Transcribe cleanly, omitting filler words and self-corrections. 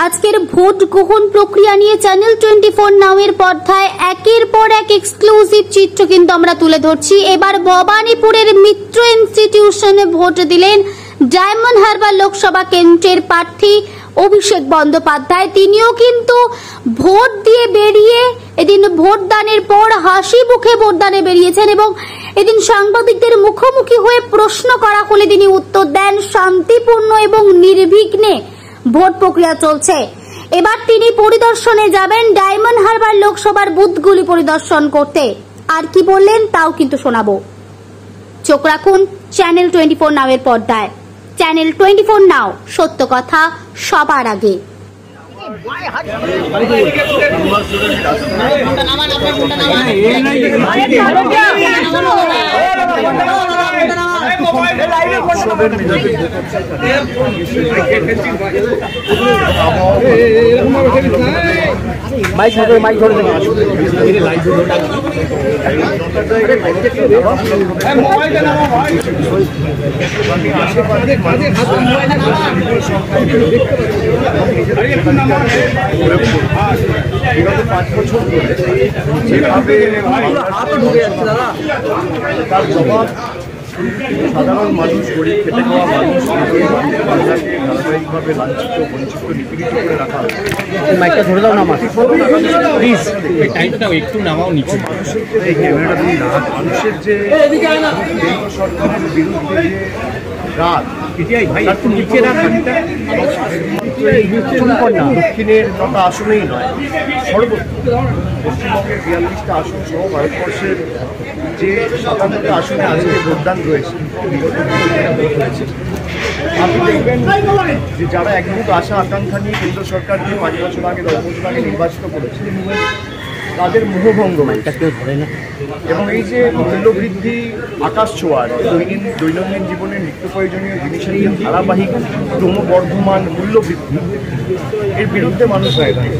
আজকের ভোট গ্রহণ প্রক্রিয়া নিয়ে চ্যানেল 24 নামের পর্দায় একের পর এক এক্সক্লুসিভ চিত্র কিন্তু আমরা তুলে ধরছি। এবার ভবানীপুরের মিত্র ইনস্টিটিউশনে ভোট দিলেন ডায়মন্ড হারবার লোকসভা কেন্দ্রের প্রার্থী অভিষেক বন্দ্যোপাধ্যায়। তিনিও কিন্তু ভোট দিয়ে বেরিয়ে এদিন ভোটদানের পর হাসি মুখে ভোটদানে বেরিয়েছেন এবং এদিন সাংবাদিকদের মুখোমুখি হয়ে প্রশ্ন করা হলে তিনি উত্তর দেন শান্তিপূর্ণ এবং নির্বিঘ্নে ভোট প্রক্রিয়া চলছে। এবার তিনি পরিদর্শনে যাবেন ডায়মন্ড হারবার লোকসভার বুথগুলি পরিদর্শন করতে। আর কি বললেন তাও কিন্তু শোনাবো। চোখ রাখুন চ্যানেল 24 নামের পর্দায়। চ্যানেল 24 নাও, সত্য কথা সবার আগে। বিগত 5 বছর ধরে যেভাবে তার জবাব সাধারণ মানুষ, গরিব খেটে খাওয়া মানুষ, বাংলাকে ধারাবাহিকভাবে লাঞ্ছিত, বঞ্চিত, নিপীড়িত করে রাখা হচ্ছে। মাইকটা ধরে দাও না আমার প্লিজ, টাইমটাও একটু নামাও নিচে। মানুষের এই ক্যামেরাটা দিন না, মানুষের যে কেন্দ্র সরকারের বিরুদ্ধে যে রাত, দক্ষিণের 9টা আসনেই নয়, সর্বত্র পশ্চিমবঙ্গের 42টা আসন সহ ভারতবর্ষের যে 57টা আসনে আজকে ভোটদান রয়েছে, আপনি দেখবেন যে যারা একমুখ আশা আকাঙ্ক্ষা নিয়ে কেন্দ্র সরকারকে 5 বছর আগে 10 বছর আগে নির্বাচিত করেছে, তাদের মোহভঙ্গ এবং এই যে মূল্যবৃদ্ধি আকাশ ছোঁয়ার, দৈনন্দিন জীবনের নিত্য প্রয়োজনীয় জিনিসের যে ধারাবাহিক ক্রমবর্ধমান মূল্যবৃদ্ধি, এর বিরুদ্ধে মানুষ হয়ে থাকে।